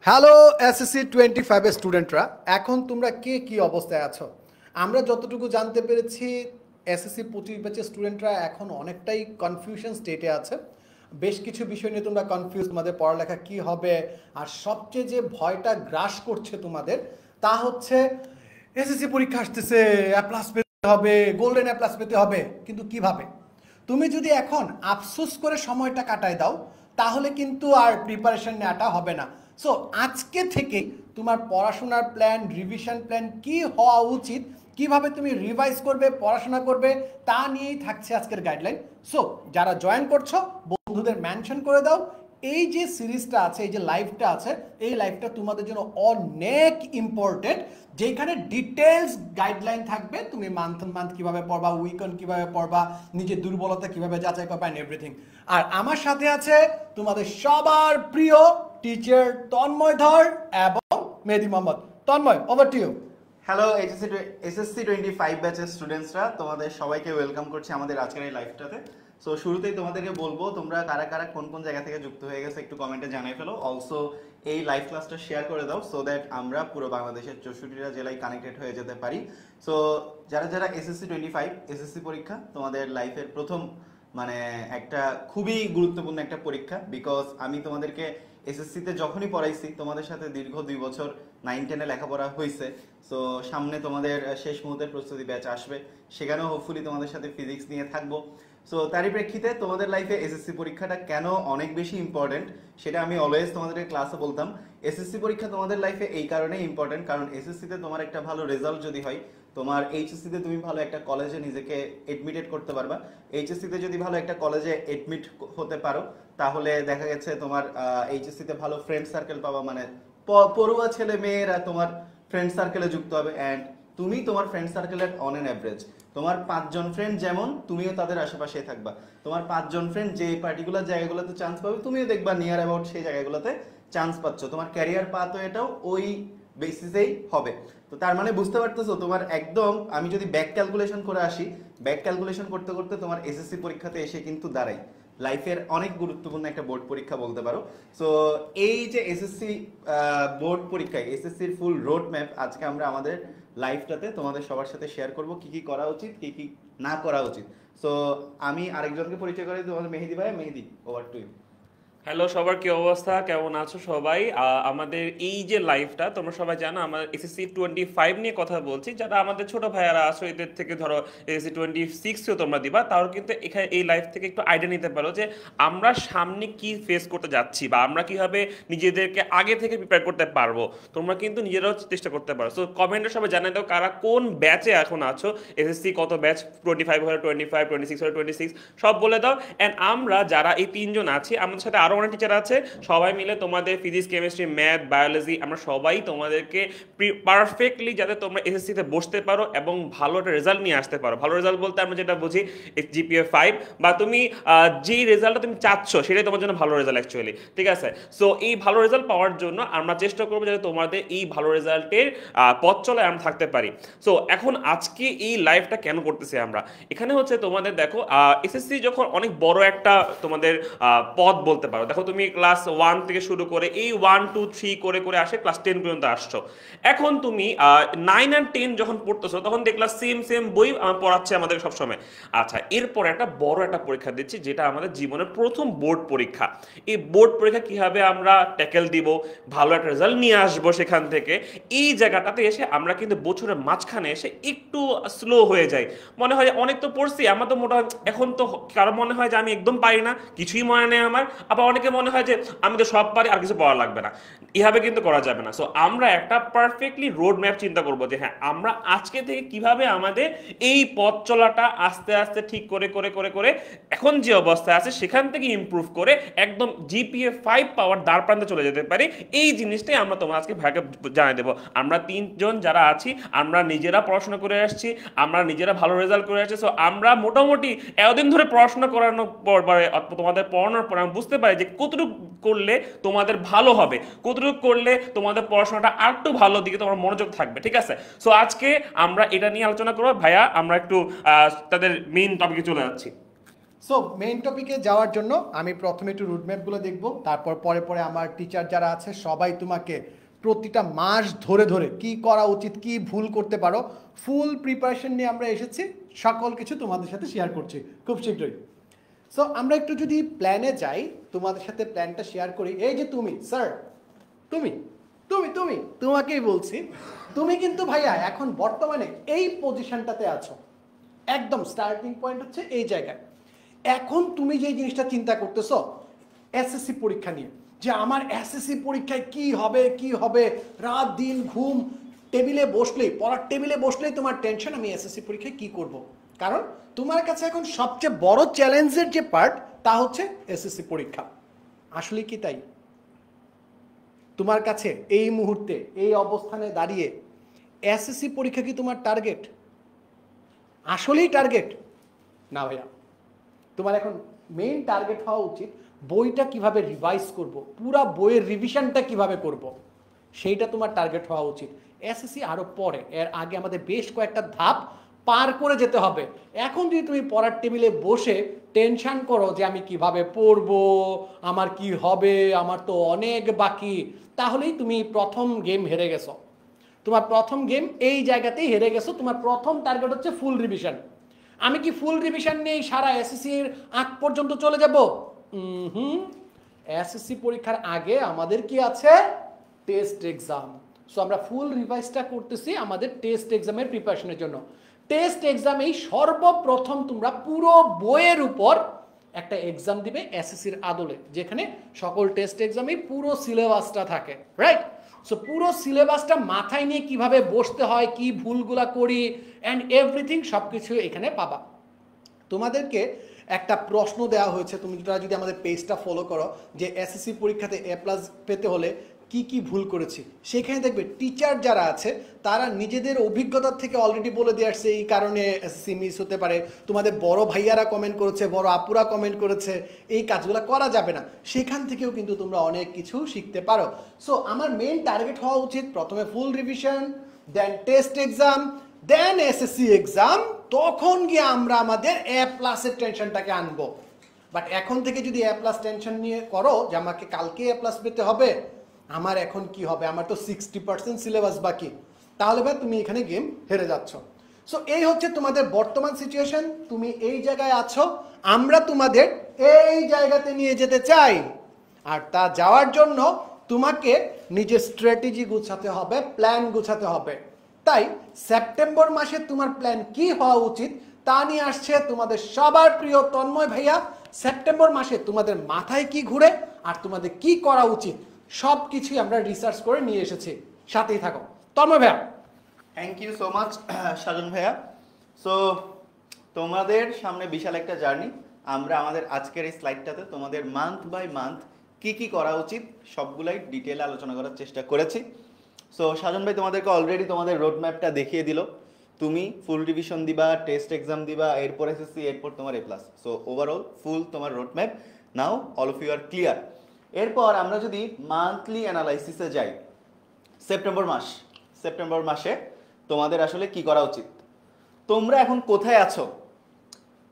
Hello SSC 25 এর স্টুডেন্টরা, এখন তোমরা কে কি অবস্থায় আছো? আমরা যতটুকু জানতে পেরেছি এসএসসি 25 ব্যাচের স্টুডেন্টরা এখন অনেকটাই কনফিউশন স্টেটে আছে। বেশ কিছু বিষয় নিয়ে তোমরা কনফিউজ, তোমাদের পড়ালেখা কি হবে। আর সবচেয়ে যে ভয়টা গ্রাস করছে তোমাদের, তা হচ্ছে এসএসসি পরীক্ষা আসতেছে, এ প্লাস পেতে হবে, গোল্ডেন এ প্লাস পেতে হবে, কিন্তু কিভাবে? তুমি যদি এখন আফসোস করে সময়টা কাটায় দাও, তাহলে কিন্তু আর প্রিপারেশন নেওয়াটা হবে না। সো আজকে থেকে তোমার পড়াশোনার প্ল্যান, রিভিশন প্ল্যান কি হওয়া উচিত, কিভাবে তুমি রিভাইজ করবে, পড়াশোনা করবে, তা নিয়েই থাকছে আজকের গাইডলাইন। সো যারা জয়েন করছো, বন্ধুদের মেনশন করে দাও। এই যে সিরিজটা আছে, এই যে লাইভটা আছে, এই লাইভটা তোমাদের জন্য অনেক ইম্পর্টেন্ট, যেখানে ডিটেলস গাইডলাইন থাকবে। তুমি মান্থ মান্থ কীভাবে পড়বা, উইকএন্ড কীভাবে পড়বা, নিজের দুর্বলতা কীভাবে যাচাই করবা, অ্যান্ড এভরিথিং। আর আমার সাথে আছে তোমাদের সবার প্রিয় টিচার তন্ময় ধর এবং Mehedi Mohammad. Tanmoy, over to you. Hello SSC 25 ব্যাচের স্টুডেন্টসরা, তোমাদের সবাইকে ওয়েলকাম করছি আমাদের আজকের এই লাইভটাতে। সো শুরুতেই তোমাদেরকে বলবো, তোমরা কারা কারা কোন কোন জায়গা থেকে যুক্ত হয়ে গেছে একটু কমেন্টে জানিয়ে ফেলো। অলসো এই লাইভ ক্লাসটা শেয়ার করে দাও, সো দ্যাট আমরা পুরো বাংলাদেশের 64টা জেলায় কানেক্টেড হয়ে যেতে পারি। সো যারা যারা এসএসসি 25 এসএসসি পরীক্ষা তোমাদের লাইফের প্রথম, মানে একটা খুবই গুরুত্বপূর্ণ একটা পরীক্ষা, বিকজ আমি তোমাদেরকে এসএসসিতে যখনই পড়াইছি তোমাদের সাথে দীর্ঘ 2 বছর 9-10-এ লেখাপড়া হয়েছে। সো সামনে তোমাদের শেষ মুহূর্তের প্রস্তুতি ব্যাচ আসবে, সেখানেও হোপফুলি তোমাদের সাথে ফিজিক্স নিয়ে থাকবো। সো তারই প্রেক্ষিতে তোমাদের লাইফে এসএসসি পরীক্ষাটা কেন অনেক বেশি ইম্পর্টেন্ট, সেটা আমি অলওয়েজ তোমাদের ক্লাসে বলতাম। এসএসসি পরীক্ষা তোমাদের লাইফে এই কারণেই ইম্পর্টেন্ট, কারণ এসএসসিতে তোমার একটা ভালো রেজাল্ট যদি হয়, তোমার এইচএসসিতে তুমি ভালো একটা কলেজে নিজেকে এডমিটেড করতে পারবা। এইচএসসিতে যদি ভালো একটা কলেজে এডমিট হতে পারো, তাহলে দেখা গেছে তোমার এইচএসসিতে ভালো ফ্রেন্ড সার্কেল পাবা, মানে পড়ুয়া ছেলে মেয়েরা তোমার ফ্রেন্ড সার্কেলে যুক্ত হবে। অ্যান্ড তুমি তোমার ফ্রেন্ড সার্কেলের অন অ্যান অ্যাভারেজ তোমার 5জন ফ্রেন্ড যেমন, তুমিও তাদের আশেপাশে থাকবা। তোমার 5জন ফ্রেন্ড যে পার্টিকুলার জায়গাগুলোতে চান্স পাবে, তুমিও দেখবা নিয়ার অ্যাবাউট সেই জায়গাগুলোতে চান্স পাচ্ছ। তোমার ক্যারিয়ার পাথ এটাও ওই বেসিসেই হবে। তো তার মানে বুঝতে পারতেছো, তোমার একদম আমি যদি ব্যাক ক্যালকুলেশন করে আসি, ব্যাক ক্যালকুলেশন করতে করতে তোমার এসএসসি পরীক্ষাতে এসে কিন্তু দাঁড়াই লাইফের অনেক গুরুত্বপূর্ণ একটা বোর্ড পরীক্ষা বলতে পারো। সো এই যে এসএসসি বোর্ড পরীক্ষায় এসএসসির ফুল রোড ম্যাপ আজকে আমরা আমাদের লাইফটাতে তোমাদের সবার সাথে শেয়ার করব, কি কি করা উচিত, কি কি না করা উচিত। সো আমি আরেকজনকে পরিচয় করি, তোমাদের মেহেদি ভাই। মেহেদি, ওভার টু ইউ। হ্যালো, সবার কি অবস্থা, কেমন আছো সবাই? আমাদের এই যে লাইফটা তোমরা সবাই জানো, আমরা এসএসসি 25 নিয়ে কথা বলছি। যারা আমাদের ছোট ভাইয়ারা আছো, এদের থেকে ধরো এসএসসি 26ও তোমরা দিবা, তাও কিন্তু এখানে এই লাইফ থেকে একটু আইডিয়া নিতে পারো যে আমরা সামনে কি ফেস করতে যাচ্ছি, বা আমরা কিভাবে নিজেদেরকে আগে থেকে প্রিপেয়ার করতে পারবো। তোমরা কিন্তু নিজেরাও চেষ্টা করতে পারো। সো কমেন্টে সবাই জানিয়ে দাও কারা কোন ব্যাচে এখন আছো, এসএসসি কত ব্যাচ, 25 হলে 25, 26 হলে 26, সব বলে দাও। অ্যান্ড আমরা যারা এই 3জন আছি, আমাদের সাথে আরো অনেক টিচার আছে, সবাই মিলে তোমাদের ফিজিক্স, কেমিস্ট্রি, ম্যাথ, বায়োলজি, আমরা সবাই তোমাদেরকে পারফেক্টলি যাতে তোমরা এসএসসিতে বসতে পারো এবং ভালো একটা রেজাল্ট নিয়ে আসতে পারো। ভালো রেজাল্ট বলতে আমরা যেটা বুঝি জিপিএ 5, বা তুমি যেই রেজাল্টটা তুমি চাচ্ছ সেটাই তোমার জন্য ভালো রেজাল্ট অ্যাকচুয়ালি, ঠিক আছে? সো এই ভালো রেজাল্ট পাওয়ার জন্য আমরা চেষ্টা করবো যাতে তোমাদের এই ভালো রেজাল্টের পথ চলায় আমরা থাকতে পারি। সো এখন আজকে এই লাইভটা কেন করতেছি আমরা, এখানে হচ্ছে তোমাদের দেখো এসএসসি যখন অনেক বড় একটা তোমাদের পথ বলতে পারো। দেখো তুমি ক্লাস 1 থেকে শুরু করে এই 1, 2, 3 করে করে আসে ক্লাস 10 পর্যন্ত আসছো। এখন তুমি 9 আর 10 যখন পড়তেছো, তখন দেখলা সেম সেম বই পড়াচ্ছে আমাদের সবসময়। আচ্ছা, এরপর একটা বড় একটা পরীক্ষা দিচ্ছি, যেটা আমাদের জীবনের প্রথম বোর্ড পরীক্ষা। এই বোর্ড পরীক্ষা কিভাবে আমরা ট্যাকেল দিব, ভালো একটা রেজাল্ট নিয়ে আসবো সেখান থেকে, এই জায়গাটাতে এসে আমরা কিন্তু বছরের মাঝখানে এসে একটু স্লো হয়ে যাই। মনে হয় অনেক তো পড়ছি, আমার তো মোটা এখন তো কারো মনে হয় যে আমি একদম পারি না, কিছুই মনে নেই আমার। আবার অনেকে মনে হয় যে আমি তো সব পারি, আর কিছু পড়া লাগবে না। এভাবে কিন্তু করা যাবে না। সো আমরা একটা পারফেক্টলি রোড ম্যাপ চিন্তা করবো যে হ্যাঁ, আমরা আজকে থেকে কিভাবে আমাদের এই পথ চলাটা আস্তে আস্তে ঠিক করে করে করে করে এখন যে অবস্থায় আছে সেখান থেকে ইমপ্রুভ করে একদম জিপিএ 5 পাওয়ার দ্বার প্রান্তে চলে যেতে পারি। এই জিনিসটাই আমরা তোমার আজকে ভাগে জানিয়ে দেবো। আমরা 3জন যারা আছি, আমরা নিজেরা পড়াশোনা করে আসছি, আমরা নিজেরা ভালো রেজাল্ট করে আসছি। সো আমরা মোটামুটি এতদিন ধরে পড়াশোনা করানোর পর, তোমাদের পড়ানোর পর আমি বুঝতে পারি যে কতটুকু করলে তোমাদের ভালো হবে, কতটুকু করলে তোমাদের পড়াশোনাটা আর একটু ভালো দিকে তোমার মনোযোগ থাকবে, ঠিক আছে? সো আজকে আমরা এটা নিয়ে আলোচনা করবো। ভাইয়া, আমরা একটু তাদের মেইন টপিকে চলে যাচ্ছি। সো মেইন টপিকে যাওয়ার জন্য আমি প্রথমে একটু রুটম্যাপগুলো দেখব, তারপর পরে পরে আমার টিচার যারা আছে সবাই তোমাকে প্রতিটা মাস ধরে ধরে কি করা উচিত, কি ভুল করতে পারো, ফুল প্রিপারেশন নিয়ে আমরা এসেছি, সকল কিছু তোমাদের সাথে শেয়ার করছি খুব শীঘ্রই। সো আমরা একটু যদি প্ল্যানে যাই, তোমাদের সাথে প্ল্যানটা শেয়ার করি। এই যে তুমি স্যার, তুমি তুমি তুমি তোমাকেই বলছি, তুমি কিন্তু ভাইয়া এখন বর্তমানে এই পজিশনটাতে আছো, একদম স্টার্টিং পয়েন্ট হচ্ছে এই জায়গায়। এখন তুমি যে জিনিসটা চিন্তা করতেছো এসএসসি পরীক্ষা নিয়ে, যে আমার এসএসসি পরীক্ষায় কি হবে কি হবে, রাত দিন ঘুম, টেবিলে বসলেই, পড়ার টেবিলে বসলেই তোমার টেনশন, আমি এসএসসি পরীক্ষায় কি করব। কারণ তোমার কাছে এখন সবচেয়ে বড় চ্যালেঞ্জের যে পার্ট তা হচ্ছে এসএসসি পরীক্ষা। আসলে কি তাই? তোমার কাছে এই মুহূর্তে এই অবস্থানে দাঁড়িয়ে এসএসসি পরীক্ষা কি তোমার টার্গেট? আসলেই টার্গেট না ভাইয়া। তোমার এখন মেইন টার্গেট হওয়া উচিত বইটা কিভাবে রিভাইজ করব, পুরা বইয়ের রিভিশনটা কিভাবে করব, সেইটা তোমার টার্গেট হওয়া উচিত। এসএসসি আরও পরে, এর আগে আমাদের বেশ কয়েকটা ধাপ পার করে যেতে হবে। এখন যদি তুমি পড়ার টেবিলে বসে টেনশন করো যে আমি কিভাবে পড়বো, আমার কি হবে, আমার তো অনেক বাকি, তাহলেই তুমি প্রথম গেম হেরে গেছো। তোমার প্রথম গেম এই জায়গাতেই হেরে গেছো। তোমার প্রথম টার্গেট হচ্ছে ফুল রিভিশন। আমি কি ফুল রিভিশন নেই সারা এসএসসির আগ পর্যন্ত চলে যাব? এসএসসি পরীক্ষার আগে আমাদের কি আছে? Test exam. সো আমরা ফুল রিভাইজটা করতেছি আমাদের টেস্ট এক্সামের প্রিপারেশনের জন্য। টেস্ট এক্সামেই সর্বপ্রথম তোমরা পুরো বইয়ের উপর একটা এক্সাম দিবে এসএসসির আদলে, যেখানে সকল টেস্ট এক্সামেই পুরো সিলেবাসটা থাকে, রাইট? সো পুরো সিলেবাসটা মাথায় নিয়ে কিভাবে বসতে হয়, কি ভুলগুলা করি, অ্যান্ড এভরিথিং সব কিছু এখানে পাবা। তোমাদেরকে একটা প্রশ্ন দেওয়া হয়েছে, তুমি যদি আমাদের পেজটা ফলো করো, যে এসএসসি পরীক্ষাতে এ প্লাস পেতে হলে কি কি ভুল করেছি, সেখানে দেখবে টিচার যারা আছে তারা নিজেদের অভিজ্ঞতার থেকে অলরেডি বলে দিয়ে আসছে এই কারণে এসএসসি মিস হতে পারে। তোমাদের বড় ভাইয়ারা কমেন্ট করেছে, বড় আপুরা কমেন্ট করেছে, এই কাজগুলো করা যাবে না। সেখান থেকেও কিন্তু তোমরা অনেক কিছু শিখতে পারো। সো আমার মেইন টার্গেট হওয়া উচিত প্রথমে ফুল রিভিশন, দেন টেস্ট এক্সাম, দেন এসএসসি এক্সাম, তখন গিয়ে আমরা আমাদের এ প্লাসের টেনশনটাকে আনবো। বাট এখন থেকে যদি এ প্লাস টেনশন নিয়ে করো যে আমাকে কালকে এ প্লাস পেতে হবে, আমার এখন কি হবে, আমার তো 60% সিলেবাস বাকি, তাহলে ভাই তুমি এখানে গেম হেরে যাচ্ছ। সো এই হচ্ছে তোমাদের বর্তমান সিচুয়েশন, তুমি এই জায়গায় আছো, আমরা তোমাদের এই জায়গাতে নিয়ে যেতে চাই। আর তা যাওয়ার জন্য তোমাকে নিজের স্ট্র্যাটেজি গুছাতে হবে, প্ল্যান গুছাতে হবে। তাই সেপ্টেম্বর মাসে তোমার প্ল্যান কি হওয়া উচিত তা নিয়ে আসছে তোমাদের সবার প্রিয় তন্ময় ভাইয়া। সেপ্টেম্বর মাসে তোমাদের মাথায় কি ঘুরে আর তোমাদের কি করা উচিত সব কিছুই আমরা রিসার্চ করে নিয়ে এসেছি, সাথেই থাকো। তন্ময় ভাইয়া। থ্যাংক ইউ সো মাচ সাজন ভাইয়া। সো তোমাদের সামনে বিশাল একটা জার্নি। আমরা আমাদের আজকের এই স্লাইডটাতে তোমাদের মান্থ বাই মান্থ কি কি করা উচিত সবগুলাই ডিটেলে আলোচনা করার চেষ্টা করেছি। সো সাজন ভাই তোমাদেরকে অলরেডি তোমাদের রোড ম্যাপটা দেখিয়ে দিল। তুমি ফুল রিভিশন দিবা, টেস্ট এক্সাম দিবা, এরপর এসএসসি, এরপর তোমার A plus. So overall full তোমার road map, now all of you are clear. এরপর আমরা যদি মান্থলি অ্যানালাইসিসে যাই, সেপ্টেম্বর মাসে তোমাদের আসলে কি করা উচিত, তোমরা এখন কোথায় আছো,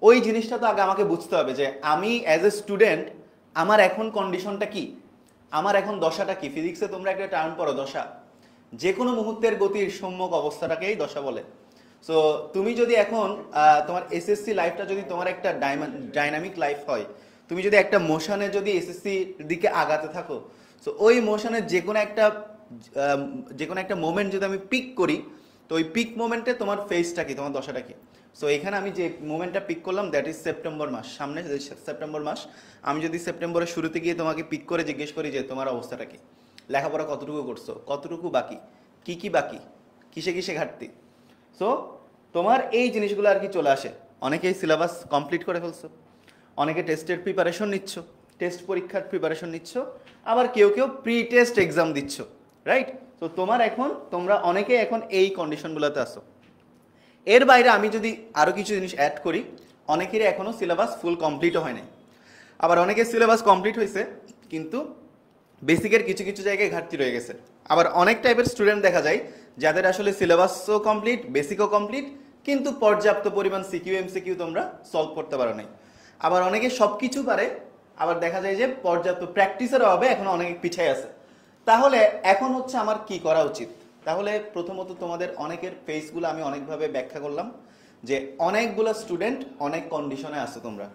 ওই জিনিসটা তো আগে আমাকে বুঝতে হবে যে আমি অ্যাজ এ স্টুডেন্ট আমার এখন কন্ডিশনটা কি, আমার এখন দশাটা কি। ফিজিক্সে তোমরা একটা টার্ম পড়ো, দশা। যে কোনো মুহূর্তের গতির সম্যক অবস্থাটাকেই দশা বলে। সো তুমি যদি এখন তোমার এসএসসি লাইফটা যদি তোমার একটা ডাইনামিক লাইফ হয়, তুমি যদি একটা মোশনে যদি এসএসসি দিকে আগাতে থাকো, সো ওই মোশনের যে কোনো একটা মোমেন্ট যদি আমি পিক করি, তো ওই পিক মোমেন্টে তোমার ফেসটা কি, তোমার দশাটা কি। সো এখানে আমি যে মোমেন্টটা পিক করলাম দ্যাট ইজ সেপ্টেম্বর মাস। সামনে সেপ্টেম্বর মাস, আমি যদি সেপ্টেম্বরের শুরুতে গিয়ে তোমাকে পিক করে জিজ্ঞেস করি যে তোমার অবস্থাটা কি, লেখাপড়া কতটুকু করছো, কতটুকু বাকি, কি বাকি, কিসে ঘাটতি। সো তোমার এই জিনিসগুলো আর কি চলে আসে। অনেকেই সিলেবাস কমপ্লিট করে ফেলছো, অনেকে টেস্টের প্রিপারেশন নিচ্ছ, টেস্ট পরীক্ষার প্রিপারেশন নিচ্ছ, আবার কেউ প্রি টেস্ট এক্সাম দিচ্ছ, রাইট? তো তোমরা অনেকে এখন এই কন্ডিশনগুলোতে আসো। এর বাইরে আমি যদি আরও কিছু জিনিস অ্যাড করি, অনেকেরই এখনও সিলেবাস ফুল কমপ্লিটও হয় নাই, আবার অনেকের সিলেবাস কমপ্লিট হয়েছে কিন্তু বেসিকের কিছু জায়গায় ঘাটতি রয়ে গেছে। আবার অনেক টাইপের স্টুডেন্ট দেখা যায় যাদের আসলে সিলেবাসও কমপ্লিট, বেসিকও কমপ্লিট, কিন্তু পর্যাপ্ত পরিমাণ সিকিউ এমসিকিউ তোমরা সলভ করতে পারো নাই। আবার অনেকে সব কিছু পারে, আবার দেখা যায় যে পর্যাপ্ত প্র্যাকটিসের অভাবে এখন অনেকে পিছিয়ে আছে। তাহলে এখন হচ্ছে আমার কি করা উচিত? তাহলে প্রথমত তোমাদের অনেকের ফেসগুলো আমি অনেকভাবে ব্যাখ্যা করলাম, যে অনেকগুলো স্টুডেন্ট অনেক কন্ডিশনে আছে। তোমরা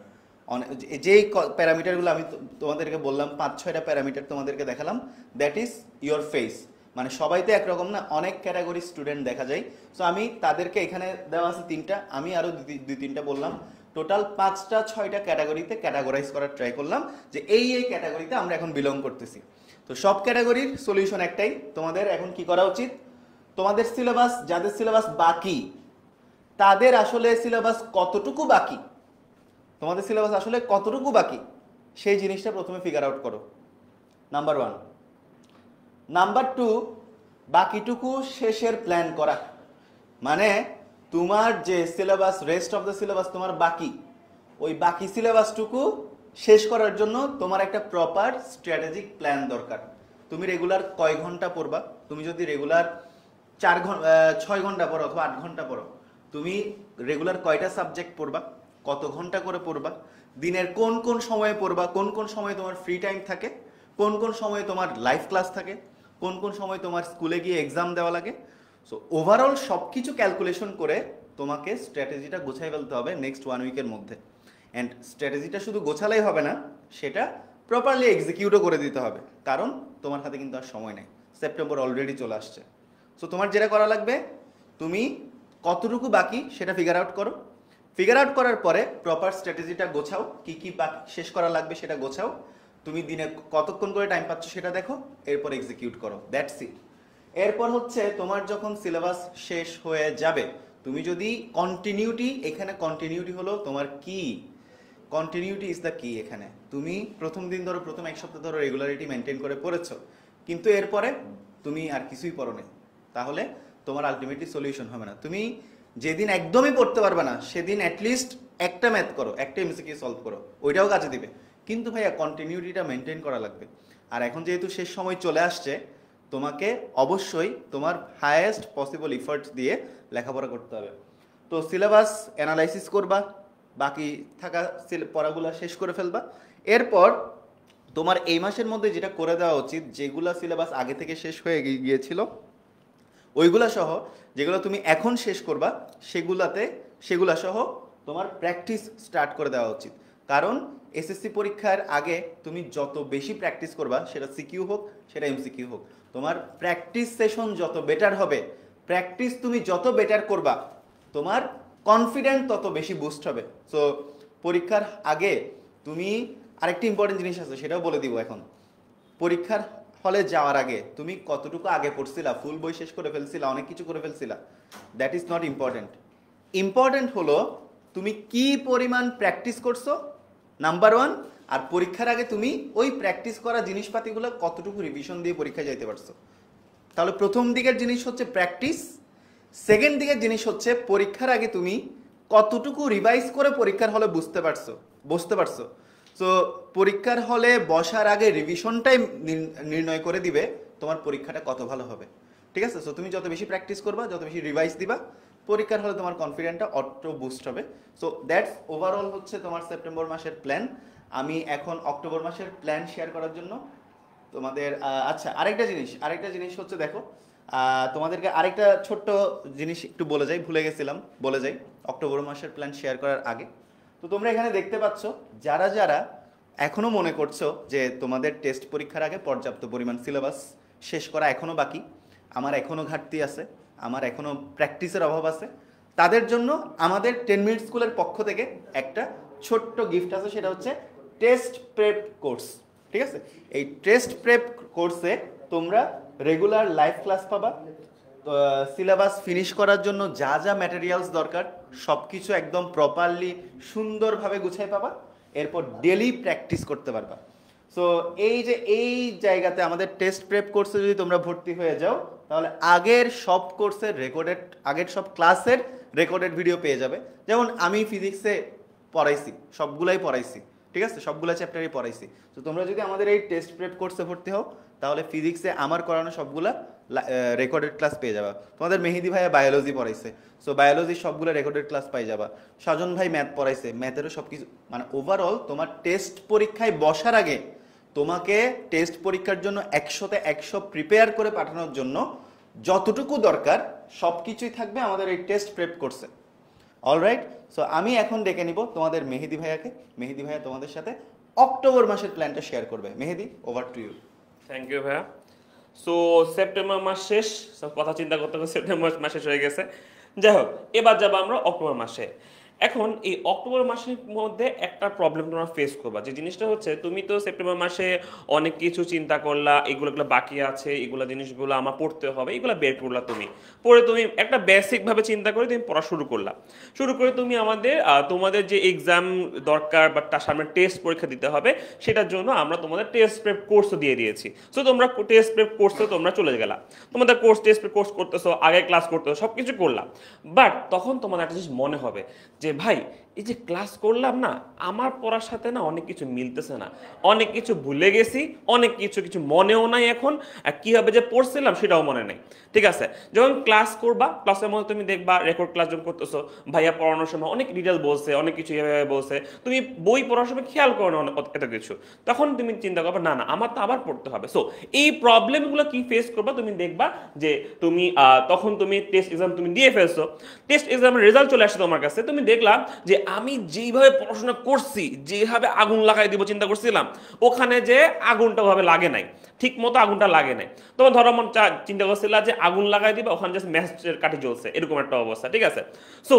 যেই প্যারামিটারগুলো আমি তোমাদেরকে বললাম, 5-6টা প্যারামিটার তোমাদেরকে দেখালাম, দ্যাট ইজ ইয়োর ফেস। মানে সবাই তো একরকম না, অনেক ক্যাটাগরি স্টুডেন্ট দেখা যায়। সো আমি তাদেরকে এখানে দেওয়া আছে 3টা, আমি আরো 2-3টা বললাম, টোটাল 5-6টা ক্যাটাগরিতে ক্যাটাগরাইজ করার ট্রাই করলাম, যে এই ক্যাটাগরিতে আমরা এখন বিলং করতেছি। তো সব ক্যাটাগরির সলিউশন একটাই, তোমাদের এখন কি করা উচিত? তোমাদের সিলেবাস, যাদের সিলেবাস বাকি তাদের আসলে সিলেবাস কতটুকু বাকি, তোমাদের সিলেবাস আসলে কতটুকু বাকি সেই জিনিসটা প্রথমে ফিগার আউট করো, নাম্বার 1। নাম্বার 2, বাকিটুকু শেষের প্ল্যান করা। মানে তোমার যে syllabus, rest of the syllabus তোমার বাকি, ওই বাকি সিলেবাসটুকু শেষ করার জন্য তোমার একটা প্রপার স্ট্র্যাটেজিক প্ল্যান দরকার। তুমি রেগুলার কয় ঘন্টা পড়বা? তুমি যদি রেগুলার 6 ঘন্টা পড়ো অথবা 8 ঘন্টা পড়ো, তুমি রেগুলার কয়টা সাবজেক্ট পড়বা, কত ঘন্টা করে পড়বা, দিনের কোন কোন সময়ে পড়বা, কোন কোন সময়ে তোমার ফ্রি টাইম থাকে, কোন কোন সময়ে তোমার লাইভ ক্লাস থাকে, কোন কোন সময় তোমার স্কুলে গিয়ে এক্সাম দেওয়া লাগে। সো ওভারঅল সব কিছু ক্যালকুলেশন করে তোমাকে স্ট্র্যাটেজিটা গোছাই ফেলতে হবে নেক্সট 1 উইকের মধ্যে। অ্যান্ড স্ট্র্যাটেজিটা শুধু গোছালেই হবে না, সেটা প্রপারলি এক্সিকিউটও করে দিতে হবে, কারণ তোমার হাতে কিন্তু আর সময় নেই, সেপ্টেম্বর অলরেডি চলে আসছে। সো তোমার যেটা করা লাগবে, তুমি কতটুকু বাকি সেটা ফিগার আউট করো। ফিগার আউট করার পরে প্রপার স্ট্র্যাটেজিটা গোছাও, কি কি বাকি শেষ করা লাগবে সেটা গোছাও, তুমি দিনে কতক্ষণ করে টাইম পাচ্ছ সেটা দেখো, এরপর এক্সিকিউট করো, দ্যাটস ইট। এরপর হচ্ছে তোমার যখন সিলেবাস শেষ হয়ে যাবে, তুমি যদি কন্টিনিউটি, এখানে কন্টিনিউটি হলো তোমার কি, কন্টিনিউটি ইজ দ্য কি। এখানে তুমি প্রথম দিন ধরো, প্রথম 1 সপ্তাহ ধরো রেগুলারিটি মেনটেন করে পড়েছো, কিন্তু এরপরে তুমি আর কিছুই পড়ো নাই, তাহলে তোমার আলটিমেটলি সলিউশন হবে না। তুমি যেদিন একদমই পড়তে পারবে না, সেদিন অ্যাটলিস্ট একটা ম্যাথ করো, একটা এমসিকিউ সলভ করো, ওইটাও কাজে দিবে। কিন্তু ভাইয়া কন্টিনিউটিটা মেনটেন করা লাগবে। আর এখন যেহেতু শেষ সময় চলে আসছে, তোমাকে অবশ্যই তোমার হায়েস্ট পসিবল ইফোর্টস দিয়ে লেখাপড়া করতে হবে। তো সিলেবাস অ্যানালাইসিস করবা, বাকি থাকা পড়াগুলো শেষ করে ফেলবা। এরপর তোমার এই মাসের মধ্যে যেটা করে দেওয়া উচিত, যেগুলা সিলেবাস আগে থেকে শেষ হয়ে গিয়েছিল ওইগুলা সহ, যেগুলো তুমি এখন শেষ করবা সেগুলা সহ তোমার প্র্যাকটিস স্টার্ট করে দেওয়া উচিত। কারণ এসএসসি পরীক্ষার আগে তুমি যত বেশি প্র্যাকটিস করবা, সেটা সিকিউ হোক সেটা এমসিকিউ হোক, তোমার প্র্যাকটিস সেশন যত বেটার হবে, প্র্যাকটিস তুমি যত বেটার করবা, তোমার কনফিডেন্ট তত বেশি বুস্ট হবে। সো পরীক্ষার আগে তুমি, আরেকটি ইম্পর্টেন্ট জিনিস আছে সেটাও বলে দিব এখন, পরীক্ষার হলে যাওয়ার আগে তুমি কতটুকু আগে পড়ছিলা, ফুল বই শেষ করে ফেলছিলা, অনেক কিছু করে ফেলছিলা, that is not important. Important হলো তুমি কি পরিমাণ প্র্যাকটিস করছো, নাম্বার 1। আর পরীক্ষার আগে তুমি ওই প্র্যাকটিস করা জিনিসপাতিগুলো কতটুকু রিভিশন দিয়ে পরীক্ষায় যাইতে পারছো। তাহলে প্রথম দিকের জিনিস হচ্ছে প্র্যাকটিস, সেকেন্ড দিকের জিনিস হচ্ছে পরীক্ষার আগে তুমি কতটুকু রিভাইজ করে পরীক্ষার হলে বসতে পারছো। সো পরীক্ষার হলে বসার আগে রিভিশনটাই নির্ণয় করে দিবে তোমার পরীক্ষাটা কত ভালো হবে, ঠিক আছে? সো তুমি যত বেশি প্র্যাকটিস করবা, যত বেশি রিভাইজ দিবা, পরীক্ষার হলে তোমার কনফিডেন্টটা অটো বুস্ট হবে। সো দ্যাটস ওভারঅল হচ্ছে তোমার সেপ্টেম্বর মাসের প্ল্যান। আমি এখন অক্টোবর মাসের প্ল্যান শেয়ার করার জন্য তোমাদের আচ্ছা, আরেকটা জিনিস হচ্ছে, দেখো তোমাদেরকে আরেকটা ছোট্ট জিনিস একটু ভুলে গেছিলাম, বলে যাই অক্টোবর মাসের প্ল্যান শেয়ার করার আগে। তো তোমরা এখানে দেখতে পাচ্ছ, যারা যারা এখনো মনে করছো যে তোমাদের টেস্ট পরীক্ষার আগে পর্যাপ্ত পরিমাণ সিলেবাস শেষ করা এখনো বাকি, আমার এখনো ঘাটতি আছে, আমার এখনো প্র্যাকটিসের অভাব আছে, তাদের জন্য আমাদের 10 মিনিট স্কুলের পক্ষ থেকে একটা ছোট্ট গিফট আছে, সেটা হচ্ছে টেস্ট প্রেপ কোর্স, ঠিক আছে? এই টেস্ট প্রেপ কোর্সে তোমরা রেগুলার লাইভ ক্লাস পাবা, সিলেবাস ফিনিশ করার জন্য যা যা ম্যাটেরিয়ালস দরকার সব কিছু একদম প্রপারলি সুন্দরভাবে গুছাই পাবা, এরপর ডেলি প্র্যাকটিস করতে পারবা। সো এই জায়গাতে আমাদের টেস্ট প্রেপ কোর্সে যদি তোমরা ভর্তি হয়ে যাও, তাহলে আগের সব ক্লাসের রেকর্ডেড ভিডিও পেয়ে যাবে। যেমন আমি ফিজিক্সে পড়াইছি, সবগুলাই পড়াইছি, ঠিক আছে, সবগুলো চ্যাপ্টারই পড়াইছি। তো তোমরা যদি আমাদের এই টেস্ট প্রেপ কোর্সে ভর্তি হও তাহলে ফিজিক্সে আমার করানো সবগুলা রেকর্ডেড ক্লাস পেয়ে যাবা। তোমাদের মেহেদি ভাইয়া বায়োলজি পড়াইছে, সো বায়োলজির সবগুলো রেকর্ডেড ক্লাস পাই যাবা। সাজন ভাই ম্যাথ পড়াইছে, ম্যাথেরও সব কিছু, মানে ওভারঅল তোমার টেস্ট পরীক্ষায় বসার আগে তোমাকে টেস্ট পরীক্ষার জন্য 100তে 100 প্রিপেয়ার করে পাঠানোর জন্য যতটুকু দরকার সব কিছুই থাকবে আমাদের এই টেস্ট প্রেপ কোর্সে। অলরাইট, সো আমি এখন ডেকে নিব তোমাদের মেহেদি ভাইয়াকে। মেহেদি ভাইয়া তোমাদের সাথে অক্টোবর মাসের প্ল্যানটা শেয়ার করবে। Mehedi, over to you. Thank you ভাইয়া। সো সেপ্টেম্বর মাস শেষ, সব কথা চিন্তা করতে করতে সেপ্টেম্বর মাস শেষ হয়ে গেছে। যাই হোক, এবার যাবো আমরা অক্টোবর মাসে। এখন এই অক্টোবর মাসের মধ্যে একটা প্রবলেম তোমরা ফেস করবা, যে জিনিসটা হচ্ছে তুমি তো সেপ্টেম্বর মাসে অনেক কিছু চিন্তা করলা, এগুলো বাকি আছে, এগুলো জিনিসগুলো আমার পড়তে হবে, এগুলো বের করলা, তুমি পড়ে তুমি একটা বেসিক ভাবে চিন্তা করে তুমি পড়া শুরু করলা। শুরু করে তুমি তোমাদের যে এক্সাম দরকার বা তার সামনে টেস্ট পরীক্ষা দিতে হবে, সেটার জন্য আমরা তোমাদের টেস্ট প্রেপ কোর্সও দিয়ে দিয়েছি। সো তোমরা টেস্ট প্রেপ কোর্সে তোমরা চলে গেলা, তোমাদের টেস্ট প্রেপ কোর্স করতেছো, আগে ক্লাস করতেছো, সব কিছু করলাম। বাট তখন তোমাদের একটা জিনিস মনে হবে যে ভাই এই যে ক্লাস করলাম না, আমার পড়ার সাথে না অনেক কিছু মিলতেছে না, অনেক কিছু ভুলে গেছি, অনেক কিছু মনেও নাই এখন, আর কিভাবে যে পড়ছিলাম সেটাও মনে নেই। ঠিক আছে, যখন ক্লাস করবা, ক্লাসের মধ্যে তুমি দেখবা রেকর্ড ক্লাস যখন করতেছো, ভাইয়া পড়ানোর সময় অনেক ডিটেল বলছে, অনেক কিছু এভাবে বলছে, তুমি বই পড়ার সময় খেয়াল করো না এত কিছু, তখন তুমি চিন্তা করবা না আমার তো আবার পড়তে হবে। সো এই প্রবলেমগুলো কি ফেস করবা, তুমি দেখবা যে তুমি তখন তুমি টেস্ট এক্সাম তুমি দিয়ে ফেলছো, টেস্ট এক্সামের রেজাল্ট চলে আসছে তোমার কাছে, তুমি দেখলাম যে আমি যেইভাবে পড়াশোনা করছি, যেভাবে আগুন লাগাই দিব চিন্তা করছিলাম, ওখানে যে আগুনটা ভাবে লাগে নাই, ঠিক মতো আগুনটা লাগে নাই। তোমার ধরো চিন্তা করছিলা যে আগুন লাগাই দিবা, ওখানে জাস্ট ম্যাচের কাঠি জ্বলছে, এরকম একটা অবস্থা। ঠিক আছে, সো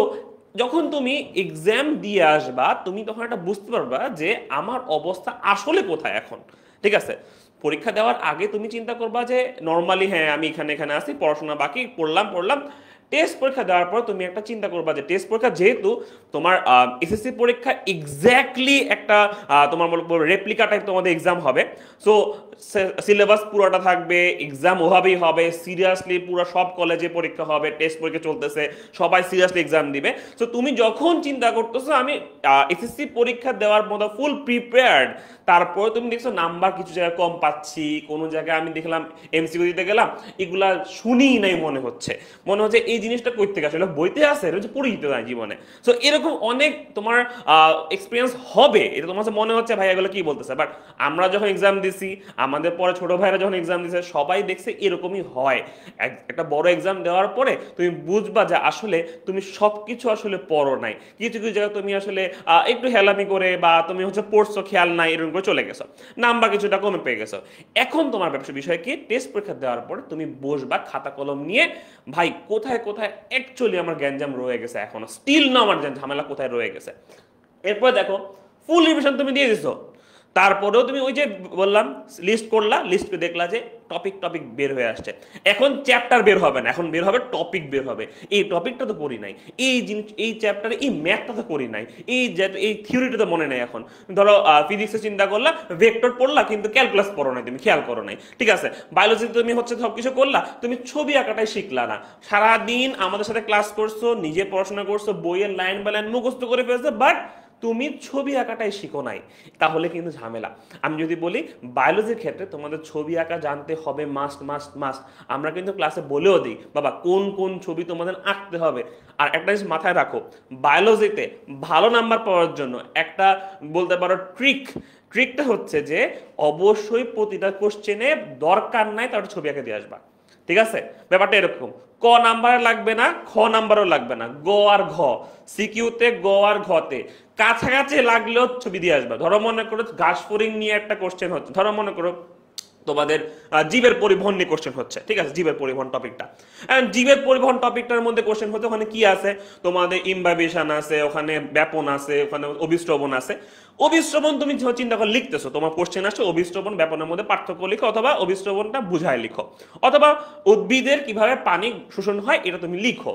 যখন তুমি এক্সাম দিয়ে আসবা, তুমি তখন একটা বুঝতে পারবা যে আমার অবস্থা আসলে কোথায় এখন। ঠিক আছে, পরীক্ষা দেওয়ার আগে তুমি চিন্তা করবা যে নর্মালি হ্যাঁ আমি এখানে আছি, পড়াশোনা বাকি, পড়লাম। টেস্ট পরীক্ষা দেওয়ার পর তুমি একটা চিন্তা করবা যে টেস্ট পরীক্ষা যেহেতু তোমার এসএসসি পরীক্ষা এক্স্যাক্টলি একটা তোমার রেপ্লিকা টাইপ তোমাদের এক্সাম হবে, সো সিলেবাস পুরোটা থাকবে, এক্সাম ওভাবেই হবে, সিরিয়াসলি পুরো সব কলেজে পরীক্ষা হবে, টেস্ট পরীক্ষা চলতেছে, সবাই সিরিয়াসলি এক্সাম দিবে। সো তুমি যখন চিন্তা করতেছো আমি এসএসসি পরীক্ষা দেওয়ার মতো ফুল প্রিপেয়ার্ড, তারপর তুমি দেখছো নাম্বার কিছু জায়গায় কম পাচ্ছি, কোনো জায়গায় আমি দেখলাম এমসিকিউ দিতে গেলাম এগুলা শুনিই নাই, মনে হচ্ছে এই জিনিসটা কই থেকে আসলে বইতে আছে, এটা হচ্ছে পড়ে দিতে হয় জীবনে। সো এরকম অনেক তোমার এক্সপিরিয়েন্স হবে, এটা তোমার মনে হচ্ছে ভাই এগুলো কি বলতেছে, বাট আমরা যখন এক্সাম দিছি, আমাদের পরে ছোট ভাইরা যখন এক্সাম দিছে, সবাই দেখছে এরকমই হয়। একটা বড় এক্সাম দেওয়ার পরে তুমি বুঝবা যে আসলে তুমি সবকিছু আসলে পড়ো নাই, কিছু জায়গায় তুমি আসলে একটু হেলামি করে বা তুমি হচ্ছে পড়ছো খেয়াল নাই, এরকম করে চলে গেছো, নাম্বার কিছুটা কমে পেয়ে গেছো। এখন তোমার ব্যবসা বিষয় কি, টেস্ট পরীক্ষা দেওয়ার পরে তুমি বসবা খাতা কলম নিয়ে, ভাই কোথায় অ্যাকচুয়ালি আমার গ্যাঞ্জাম রয়ে গেছে, এখনো স্টিল না আমার ঝামেলা কোথায় রয়ে গেছে। এরপর দেখো ফুল রিভিশন তুমি দিয়ে দিছো, তারপরেও তুমি ওই যে বললাম লিস্ট করলা, লিস্ট দেখলা যে টপিক বের হয়ে আসছে, এখন চ্যাপ্টার বের হবে না, এখন বের হবে টপিক বের হবে। এই টপিকটা তো পড়ি নাই, এই জিনিস এই চ্যাপ্টারে এই ম্যাথটা তো করি নাই, এই থিওরিটা তো মনে নেই। এখন ধরো ফিজিক্সে চিন্তা করলা, ভেক্টর পড়লা কিন্তু ক্যালকুলাস পড়ো নাই, তুমি খেয়াল করো নাই। ঠিক আছে, বায়োলজিতে তুমি হচ্ছে সবকিছু করলা, তুমি ছবি আঁকাটাই শিখলা না। সারাদিন আমাদের সাথে ক্লাস করছো, নিজে পড়াশোনা করছো, বইয়ের লাইন বাই লাইন মুখস্থ করে ফেলছো, বাট তুমি ছবি আঁকাটাই শিখো নাই, তাহলে কিন্তু ঝামেলা। আমি যদি বলি বায়োলজির ক্ষেত্রে তোমাদের ছবি আঁকা জানতে হবে, মাস্ট। আমরা কিন্তু ক্লাসে বলেও দিই বাবা কোন ছবি তোমাদের আঁকতে হবে। আর একটা জিনিস মাথায় রাখো, বায়োলজিতে ভালো নাম্বার পাওয়ার জন্য একটা বলতে পারো ট্রিকটা হচ্ছে যে অবশ্যই প্রতিটা কোশ্চেনে দরকার নাই তার ছবি আঁকে দিয়ে আসবা। ঠিক আছে, ব্যাপারটা এরকম, ক নাম্বার লাগবে না, খ নাম্বারও লাগবে না, গ আর ঘ, সিকিউতে গ আর ঘতে কাছাকাছি লাগলেও ছবি দিয়ে আসবে। ধরো মনে করো ঘাস ফড়িং নিয়ে একটা কোশ্চেন হচ্ছে, ধরো মনে করো তোমাদের জীবের পরিবহন নিয়ে কোশ্চেন হচ্ছে। ঠিক আছে, জীবের পরিবহন টপিকটা, জীবের পরিবহন টপিকটার মধ্যে কোশ্চেন হচ্ছে ওখানে কি আছে, তোমাদের ইমবাইবেশন আছে, ওখানে ব্যাপন আছে, ওখানে অভিস্রবণ আছে। অভিস্রবণ তুমি চিন্তা করে লিখতেছো, তোমার কোশ্চেন আসছে অভিস্রবণ ব্যাপনের মধ্যে পার্থক্য লিখো, অথবা অভিস্রবণটা বুঝায় লিখো, অথবা উদ্ভিদের কিভাবে পানি শোষণ হয় এটা তুমি লিখো।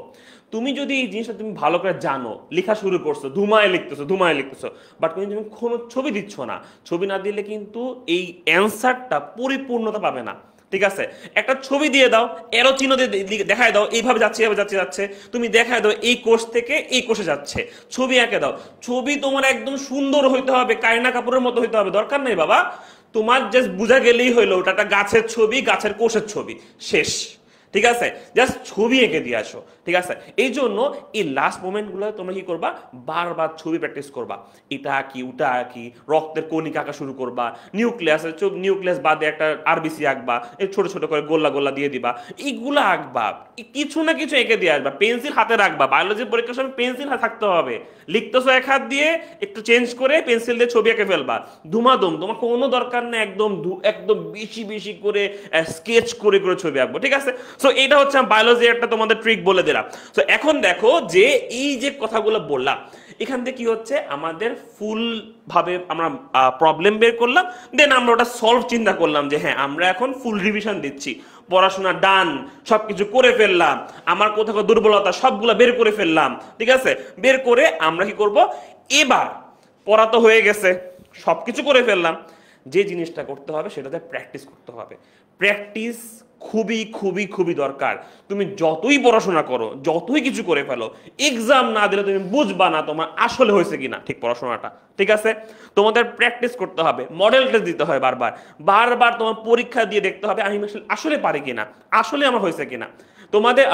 তুমি যদি এই জিনিসটা তুমি ভালো করে জানো, লেখা শুরু করছো, ধুমায় লিখতেছো, বাট তুমি কোনো ছবি দিচ্ছ না, ছবি না দিলে কিন্তু এই অ্যান্সারটা পরিপূর্ণতা পাবে না। ঠিক আছে, একটা ছবি দিয়ে দাও, এরো চিহ্ন দিয়ে দেখায় দাও এইভাবে যাচ্ছে এইভাবে যাচ্ছে যাচ্ছে, তুমি দেখায় দাও এই কোর্স থেকে এই কোর্সে যাচ্ছে, ছবি এঁকে দাও। ছবি তোমার একদম সুন্দর হইতে হবে, কারিনা কাপুরের মতো হইতে হবে, দরকার নেই বাবা, তোমার জাস্ট বুঝা গেলেই হইলো ওটা একটা গাছের ছবি, গাছের কোষের ছবি, শেষ। ঠিক আছে, জাস্ট ছবি এঁকে দিয়ে আসো। ঠিক আছে, এই জন্য এই লাস্ট মোমেন্টগুলো তোমরা কি করবা, বারবার ছবি প্র্যাকটিস করবা, এটা কি ওটা কি, রক্তের কণিকা আঁকা শুরু করবা, নিউক্লিয়াস বাদে একটা আরবিসি আঁকবা, এই ছোট ছোট করে গোল্লা গোল্লা দিয়ে দিবা, এইগুলো আঁকবা, কিছু না কিছু এঁকে দিয়ে আসবা, পেন্সিল হাতে রাখবা, বায়োলজি পরীক্ষার সময় পেন্সিল থাকতে হবে, লিখতেছো এক হাত দিয়ে একটু চেঞ্জ করে পেন্সিল দিয়ে ছবি এঁকে ফেলবা, ধুমাধুম, তোমার কোনো দরকার নেই একদম একদম বেশি বেশি করে স্কেচ করে করে ছবি আঁকবো। ঠিক আছে, সো এটা হচ্ছে বায়োলজি একটা তোমাদের ট্রিক বলে দিলাম। সো এখন দেখো যে এই যে কথাগুলো বললাম, এখান থেকে কি হচ্ছে, আমাদের ফুল ভাবে আমরা প্রবলেম বের করলাম, দেন আমরা ওটা সলভ চিন্তা করলাম যে হ্যাঁ আমরা এখন ফুল রিভিশন দিচ্ছি, পড়াশোনা ডান, সবকিছু করে ফেললাম, আমার কোথাও দুর্বলতা সবগুলো বের করে ফেললাম। ঠিক আছে, বের করে আমরা কি করব, এবার পড়া তো হয়ে গেছে, সবকিছু করে ফেললাম, যে জিনিসটা করতে হবে সেটাতে প্র্যাকটিস করতে হবে। প্র্যাকটিস খুবই খুবই খুবই দরকার। তুমি যতই পড়াশোনা করো, যতই কিছু করে ফেলো, এক্সাম না দিলে তুমি বুঝবা না তোমার আসলে হয়েছে কিনা ঠিক পড়াশোনাটা। ঠিক আছে, তোমাদের প্র্যাকটিস করতে হবে, মডেল টেস্ট দিতে হবে, বারবার বারবার তোমার পরীক্ষা দিয়ে দেখতে হবে আমি আসলে পারি কিনা, আসলে আমার হয়েছে কিনা। তোমাদের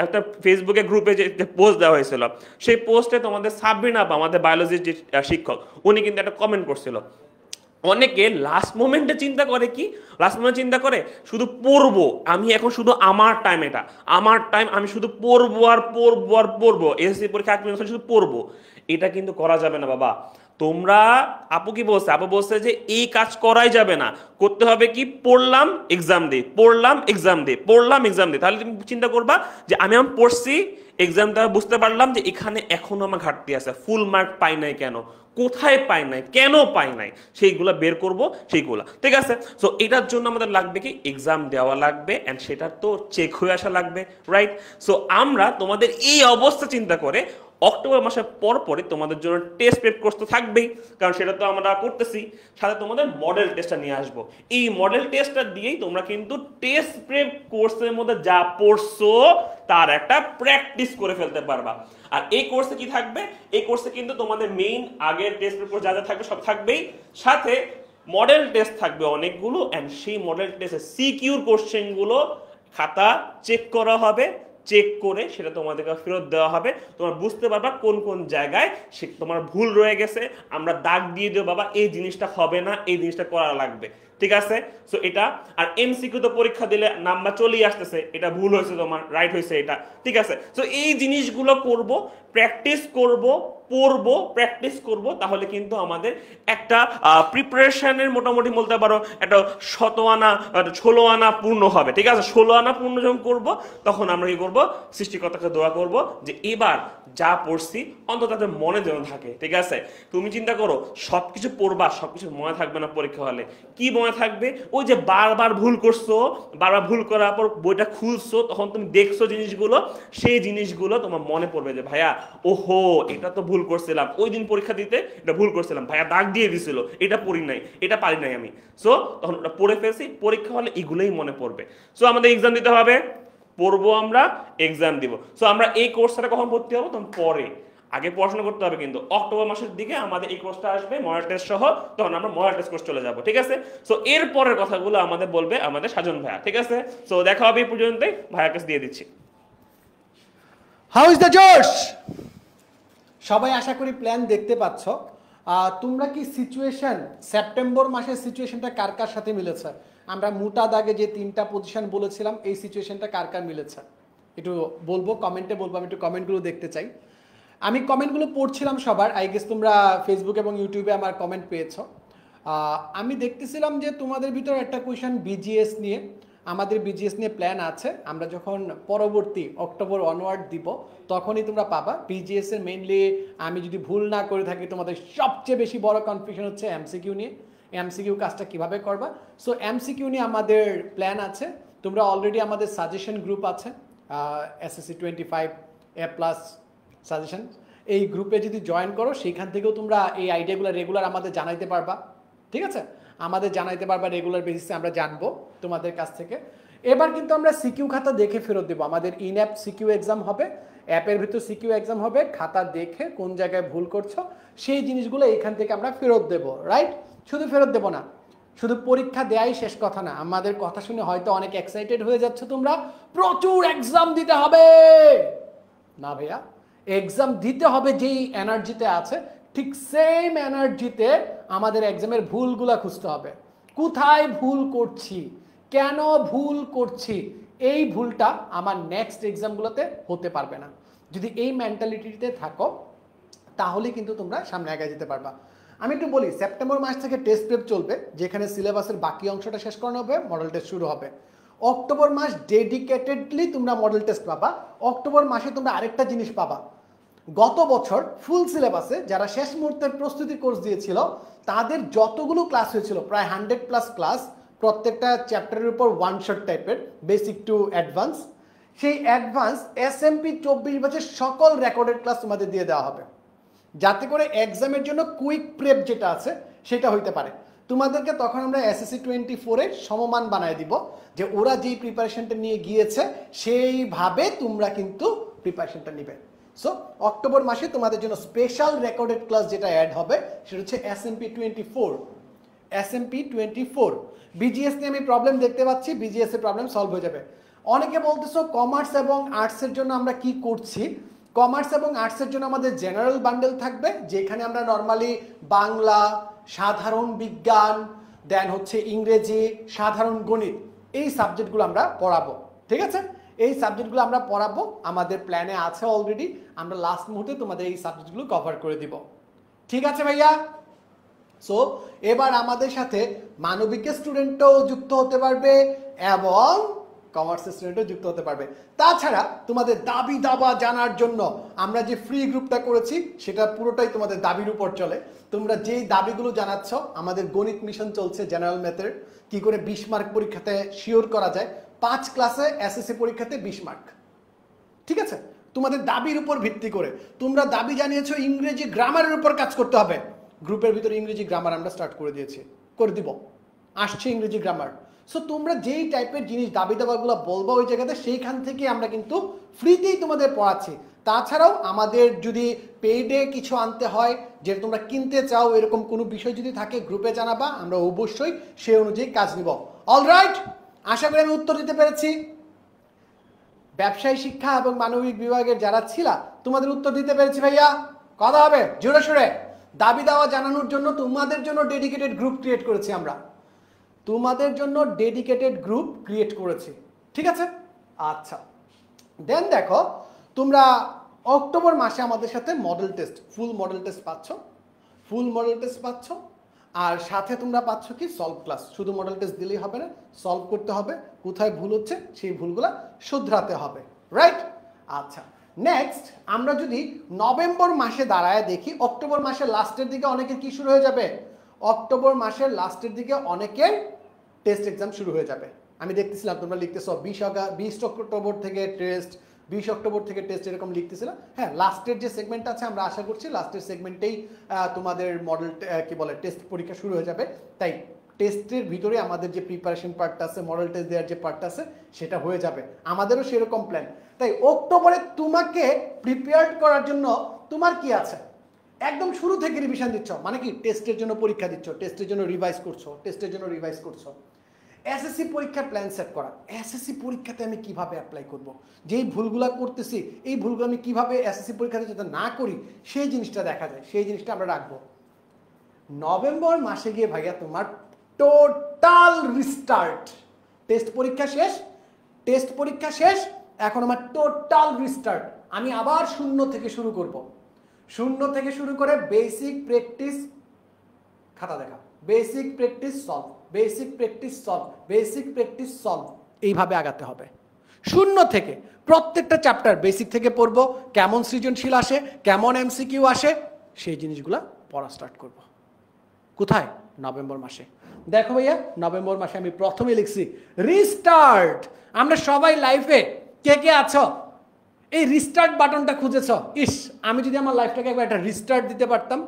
একটা ফেসবুকে গ্রুপে যে পোস্ট দেওয়া হয়েছিল, সেই পোস্টে তোমাদের সাবরিনা আপা, আমাদের বায়োলজির যে শিক্ষক, উনি কিন্তু একটা কমেন্ট করছিল, অনেকে লাস্ট মোমেন্টে চিন্তা করে, কি লাস্ট মোমেন্টে চিন্তা করে শুধু পড়বো, আমি এখন শুধু আমার টাইম, এটা আমার টাইম, আমি শুধু পড়বো আর পড়বো আর পড়বো, এসএসসি পরীক্ষা শুধু পড়বো। এটা কিন্তু করা যাবে না বাবা। তোমরা, আপু কি বলছে, আপু বলছে যে এই কাজ করাই যাবে না, করতে হবে কি, পড়লাম এক্সাম দিই, পড়লাম এক্সাম দিই, পড়লাম এক্সাম দিই। তাহলে তুমি চিন্তা করবা যে আমি পড়ছি, এক্সামটা বুঝতে পারলাম যে এখানে এখনো আমার ঘাটতি আছে, ফুল মার্ক পাই নাই কেন, কোথায় পাই নাই, কেন পাই নাই, সেইগুলো বের করব সেইগুলা। ঠিক আছে, সো এটার জন্য আমাদের লাগবে কি, এক্সাম দেওয়া লাগবে, এন্ড সেটা তো চেক হয়ে আসা লাগবে, রাইট? সো আমরা তোমাদের এই অবস্থা চিন্তা করে অক্টোবর মাসের পর পরে তোমাদের জন্য টেস্ট প্রেপ কোর্স তো থাকবেই, কারণ সেটা তো আমরা করতেছি, সাথে তোমাদের মডেল টেস্টটা নিয়ে আসবো। এই মডেল টেস্টটা দিয়েই তোমরা কিন্তু টেস্ট প্রেপ কোর্সের মধ্যে যা পড়ছো তার একটা প্র্যাকটিস করে ফেলতে পারবা। আর এই কোর্সে কি থাকবে, এই কোর্সে কিন্তু তোমাদের মেইন আগের টেস্ট পেপার যা যা থাকবে সব থাকবেই, সাথে মডেল টেস্ট থাকবে অনেকগুলো, এন্ড সেই মডেল টেস্টে সিকিউর কোশ্চেনগুলো খাতা চেক করা হবে, চেক করে সেটা তোমাদেরকে ফেরত দেওয়া হবে, তোমার বুঝতে পারবা কোন কোন জায়গায় সে তোমার ভুল রয়ে গেছে, আমরা দাগ দিয়ে দেবো বাবা এই জিনিসটা হবে না, এই জিনিসটা করা লাগবে। ঠিক আছে, সো এটা, আর এমসিকিউ তো পরীক্ষা দিলে নাম্বার চলেই আসতেছে, এটা ভুল হয়েছে তোমার, রাইট হয়েছে এটা। ঠিক আছে, সো এই জিনিসগুলো করব, প্র্যাকটিস করব, পড়বো, প্র্যাকটিস করব, তাহলে কিন্তু আমাদের একটা প্রিপারেশনের মোটামুটি বলতে পারো একটা 16 আনা 16 আনা পূর্ণ হবে। ঠিক আছে, 16 আনা পূর্ণ যখন করবো তখন আমরা কি করব, সৃষ্টিকর্তাকে দোয়া করব যে এবার যা পড়ছি অন্তত তাদের মনে যেন থাকে। ঠিক আছে, তুমি চিন্তা করো সবকিছু পড়বা, সবকিছু মনে থাকবে না পরীক্ষা হলে, কি মনে থাকবে, ওই যে বারবার ভুল করছো, বারবার ভুল করার পর বইটা খুলছো, তখন তুমি দেখছো জিনিসগুলো, সেই জিনিসগুলো তোমার মনে পড়বে যে ভাইয়া ওহো এটা তো ভুল করছিলাম, ওই দিন পরীক্ষা দিতে এটা ভুল করছিলাম, ভাইয়া দাগ দিয়ে দিছিল, এটা পড়ি নাই, এটা পারি নাই আমি। সো তখন ওটা পড়ে ফেলছি, পরীক্ষা হলে এগুলোই মনে পড়বে। সো আমাদের এক্সাম দিতে হবে, পড়বো আমরা, এক্সাম দিব। সো আমরা এই কোর্সটা কখন ভর্তি হবো, তখন পরে, আগে পড়াশোনা করতে হবে, কিন্তু অক্টোবর মাসের দিকে আমাদের এই কোর্সটা আসবে মডেল টেস্ট সহ, তখন আমরা মডেল টেস্ট কোর্স চলে যাব। ঠিক আছে, সো এর পরের কথাগুলো আমাদের বলবে আমাদের সাজন ভাইয়া। ঠিক আছে, সো দেখা হবে এই পর্যন্তই, ভাইয়ার কাছে দিয়ে দিচ্ছি। হাউ ইজ দ্য জোশ? সবাই আশা করি প্ল্যান দেখতে পাচ্ছ। তোমরা কি সিচুয়েশন, সেপ্টেম্বর মাসের সিচুয়েশনটা কার কার সাথে মিলেছে? আমরা মোটা দাগে যে 3টা পজিশন বলেছিলাম, এই সিচুয়েশনটা কার কার মিলেছে একটু বলবো, কমেন্টে বলবো, আমি একটু কমেন্টগুলো দেখতে চাই। আমি কমেন্টগুলো পড়ছিলাম সবার, আই গেস তোমরা ফেসবুক এবং ইউটিউবে আমার কমেন্ট পেয়েছো। আমি দেখতেছিলাম যে তোমাদের ভিতরে একটা কোয়েশন বিজিএস নিয়ে, আমাদের বিজিএস নিয়ে প্ল্যান আছে, আমরা যখন পরবর্তী অক্টোবর অনওয়ার্ড দিব তখনই তোমরা পাবা। বিজিএস এর মেইনলি আমি যদি ভুল না করে থাকি তোমাদের সবচেয়ে বেশি বড় কনফিউশন হচ্ছে এমসিকিউ নিয়ে, এমসিকিউ কাজটা কিভাবে করবা। সো এমসিকিউ নিয়ে আমাদের প্ল্যান আছে, তোমরা অলরেডি আমাদের সাজেশন গ্রুপ আছে এসএসসি 25A+ সাজেশন, এই গ্রুপে যদি জয়েন করো সেখান থেকেও তোমরা এই আইডিয়াগুলো রেগুলার আমাদের জানাইতে পারবা। ঠিক আছে, আমাদের জানাইতে পারবা, রেগুলার বেসিসে আমরা জানবো তোমাদের কাছ থেকে। এবার কিন্তু আমরা সিকিউ খাতা দেখে ফেরত দেবো। আমাদের ইন অ্যাপ সিকিউ এক্সাম হবে, অ্যাপের ভিতর সিকিউ এক্সাম হবে, খাতা দেখে কোন জায়গায় ভুল করছো সেই জিনিসগুলো এখান থেকে আমরা ফেরত দেবো, রাইট? শুধু ফেরত দেবো না, শুধু পরীক্ষা দেয়াই শেষ কথা না। আমাদের কথা শুনে হয়তো অনেক এক্সাইটেড হয়ে যাচ্ছ তোমরা, প্রচুর এক্সাম দিতে হবে। না ভাইয়া, এক্সাম দিতে হবে যেই এনার্জিতে আছে, ঠিক সেম এনার্জিতে আমাদের এক্সামের ভুলগুলা খুঁজতে হবে। কোথায় ভুল করছি, কেন ভুল করছি, এই ভুলটা আমার নেক্সট এক্সামগুলোতে হতে পারবে না। যদি এই মেন্টালিটিতে থাকো তাহলে কিন্তু তোমরা সামনে আগে যেতে পারবা। আমি একটু বলি, সেপ্টেম্বর মাস থেকে টেস্ট প্রেপ চলবে, যেখানে সিলেবাসের বাকি অংশটা শেষ করানো হবে, মডেল টেস্ট শুরু হবে। অক্টোবর মাস ডেডিকেটেডলি তোমরা মডেল টেস্ট পাবা। অক্টোবর মাসে তোমরা আরেকটা জিনিস পাবা, গত বছর ফুল সিলেবাসে যারা শেষ মুহূর্তের প্রস্তুতি কোর্স দিয়েছিল তাদের যতগুলো ক্লাস হয়েছিল, প্রায় 100+ ক্লাস, প্রত্যেকটা চ্যাপ্টারের উপর ওয়ান শট টাইপের, বেসিক টু অ্যাডভান্স, সেই অ্যাডভান্স SMP 24 ব্যাচের সকল রেকর্ডেড ক্লাস তোমাদের দিয়ে দেওয়া হবে, যাতে করে এক্সামের জন্য কুইক প্রেপ যেটা আছে সেটা হইতে পারে। তোমাদেরকে তখন আমরা SSC 24-এর সমমান বানায় দিব, যে ওরা যেই প্রিপারেশনটা নিয়ে গিয়েছে সেইভাবে তোমরা কিন্তু প্রিপারেশনটা নিবে। সো অক্টোবর মাসে তোমাদের জন্য স্পেশাল রেকর্ডেড ক্লাস যেটা অ্যাড হবে সেটা হচ্ছে SMP 24। SMP 24 BGS নিয়ে আমি প্রবলেম দেখতে পাচ্ছি, BGS এর প্রবলেম সলভ হয়ে যাবে। অনেকে বলতেছো কমার্স এবং আর্টসের জন্য আমরা কি করছি। কমার্স এবং আর্টসের জন্য আমাদের জেনারেল বান্ডেল থাকবে, যেখানে আমরা নর্মালি বাংলা, সাধারণ বিজ্ঞান, দেন হচ্ছে ইংরেজি, সাধারণ গণিত, এই সাবজেক্টগুলো আমরা পড়াবো। ঠিক আছে, এই সাবজেক্টগুলো আমরা পড়াবো, আমাদের প্ল্যানে আছে অলরেডি। আমরা লাস্ট মুহূর্তে তোমাদের এই সাবজেক্টগুলো কভার করে দিব। ঠিক আছে ভাইয়া? সো এবার আমাদের সাথে মানবিকের স্টুডেন্টও যুক্ত হতে পারবে এবং কমার্সের স্টুডেন্টও যুক্ত হতে পারবে। তাছাড়া তোমাদের দাবি দাবা জানার জন্য আমরা যে ফ্রি গ্রুপটা করেছি সেটা পুরোটাই তোমাদের দাবির উপর চলে। তোমরা যেই দাবিগুলো জানাচ্ছ, আমাদের গণিত মিশন চলছে, জেনারেল ম্যাথের কি করে 20 মার্ক পরীক্ষাতে শিওর করা যায়, 5 ক্লাসে SSC পরীক্ষাতে 20 মার্ক। ঠিক আছে, তোমাদের দাবির উপর ভিত্তি করে তোমরা দাবি জানিয়েছো ইংরেজি গ্রামারের উপর কাজ করতে হবে। গ্রুপের ভিতরে ইংরেজি গ্রামার আমরা স্টার্ট করে দিয়েছি, করে দিব, আসছে ইংরেজি গ্রামার। সো তোমরা যেই টাইপের জিনিস দাবি দাবাগুলো বলবো ওই জায়গাতে, সেইখান থেকে আমরা কিন্তু ফ্রিতেই তোমাদের পড়াচ্ছি। তাছাড়াও আমাদের যদি পেইডে কিছু আনতে হয়, যেটা তোমরা কিনতে চাও, এরকম কোনো বিষয় যদি থাকে গ্রুপে জানাবা, আমরা অবশ্যই সেই অনুযায়ী কাজ নিব। অলরাইট, আশা করি আমি উত্তর দিতে পেরেছি। ব্যবসায়ী শিক্ষা এবং মানবিক বিভাগের যারা ছিলা, তোমাদের উত্তর দিতে পেরেছি ভাইয়া? কথা হবে জোরে সোরে। দাবি দাওয়া জানানোর জন্য তোমাদের জন্য ডেডিকেটেড গ্রুপ ক্রিয়েট করেছি আমরা, তোমাদের জন্য ডেডিকেটেড গ্রুপ ক্রিয়েট করেছি। ঠিক আছে, আচ্ছা। দেন দেখো, তোমরা অক্টোবর মাসে আমাদের সাথে মডেল টেস্ট, ফুল মডেল টেস্ট পাচ্ছ, ফুল মডেল টেস্ট পাচ্ছ। আর সাথে তোমরা পাচ্ছ কি সলভ ক্লাস। শুধু মডেল টেস্ট দিলেই হবে না, সলভ করতে হবে, কোথায় ভুল হচ্ছে সেই ভুলগুলো শুধরাতে হবে, রাইট? আচ্ছা, নেক্সট আমরা যদি নভেম্বর মাসে দাঁড়ায় দেখি, অক্টোবর মাসের লাস্টের দিকে অনেকের কি শুরু হয়ে যাবে, অক্টোবর মাসের লাস্টের দিকে অনেকের টেস্ট এক্সাম শুরু হয়ে যাবে। আমি দেখতেছিলাম তোমরা লিখতেছ 20 অক্টোবর থেকে টেস্ট, 20 অক্টোবর থেকে টেস্ট, এরকম লিখতেছিলাম। হ্যাঁ, লাস্টের যে সেগমেন্ট আছে আমরা আশা করছি লাস্টের সেগমেন্টেই তোমাদের মডেল কি বলে টেস্ট পরীক্ষা শুরু হয়ে যাবে। তাই টেস্টের ভিতরে আমাদের যে প্রিপারেশন পার্টটা আছে, মডেল টেস্ট দেওয়ার যে পার্টটা আছে সেটা হয়ে যাবে, আমাদেরও সেরকম প্ল্যান। তাই অক্টোবরে তোমাকে প্রিপেয়ার করার জন্য তোমার কি আছে, একদম শুরু থেকে রিভিশন দিচ্ছ, মানে কি টেস্টের জন্য পরীক্ষা দিচ্ছ, টেস্টের জন্য রিভাইজ করছো, টেস্টের জন্য রিভাইজ করছো। এসএসসি পরীক্ষার প্ল্যান সেট করা, এসএসসি পরীক্ষাতে আমি কিভাবে অ্যাপ্লাই করব, যেই ভুলগুলো করতেছি এই ভুলগুলো আমি কিভাবে এসএসসি পরীক্ষাতে যাতে না করি সেই জিনিসটা দেখা যায়, সেই জিনিসটা আমরা রাখবো। নভেম্বর মাসে গিয়ে ভাইয়া তোমার টোটাল রিস্টার্ট, টেস্ট পরীক্ষা শেষ, টেস্ট পরীক্ষা শেষ, এখন আমার টোটাল রিস্টার্ট। আমি আবার শূন্য থেকে শুরু করব, শূন্য থেকে শুরু করে বেসিক প্র্যাকটিস খাতা দেখা, basic practice solve, basic practice solve, basic practice solve, এইভাবে আগাতে হবে। শূন্য থেকে প্রত্যেকটা চ্যাপ্টার বেসিক থেকে পড়বো, কেমন সৃজনশীল আসে, কেমন এমসিকিউ আসে, সেই জিনিসগুলো পড়া স্টার্ট করব। কোথায়? নভেম্বর মাসে। দেখো ভাইয়া, নভেম্বর মাসে আমি প্রথমে লিখছি রিস্টার্ট। আমরা সবাই লাইফে কে কে আছো এই রিস্টার্ট বাটনটা খুঁজেছ, ইস আমি যদি আমার লাইফটাকে একবার একটা রিস্টার্ট দিতে পারতাম।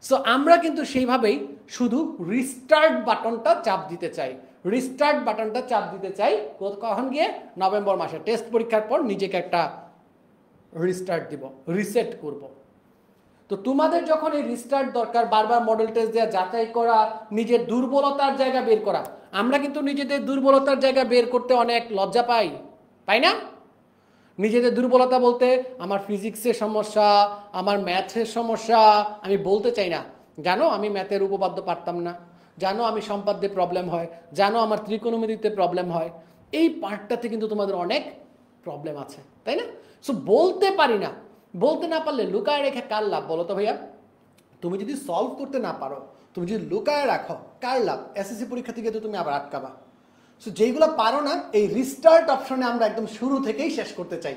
সো আমরা কিন্তু সেইভাবেই শুধু রিস্টার্ট বাটনটা চাপ দিতে চাই, রিস্টার্ট বাটনটা চাপ দিতে চাই কখন গিয়ে নভেম্বর মাসে টেস্ট পরীক্ষার পর নিজেকে একটা রিস্টার্ট দিব, রিসেট করব। তো তোমাদের যখন এই রিস্টার্ট দরকার, বারবার মডেল টেস্ট দেওয়া, যাচাই করা, নিজের দুর্বলতার জায়গা বের করা, আমরা কিন্তু নিজেদের দুর্বলতার জায়গা বের করতে অনেক লজ্জা পাই, তাই না? নিজেদের দুর্বলতা বলতে আমার ফিজিক্সের সমস্যা, আমার ম্যাথের সমস্যা আমি বলতে চাই না। জানো আমি ম্যাথের উপপাদ্য পারতাম না, জানো আমি সম্পাদ্যে প্রবলেম হয়, জানো আমার ত্রিকোণমিতিতে প্রবলেম হয়, এই পার্টটাতে কিন্তু তোমাদের অনেক প্রবলেম আছে, তাই না? সো বলতে পারি না, বলতে না পারলে লুকায় রেখে কার লাভ বলো তো ভাইয়া? তুমি যদি সলভ করতে না পারো, তুমি যদি লুকায় রাখো, কার লাভ? এসএসসি পরীক্ষা থেকে তো তুমি আবার আটকাবা। সো যেইগুলো পারো না, এই রিস্টার্ট অপশনে আমরা একদম শুরু থেকেই শেষ করতে চাই।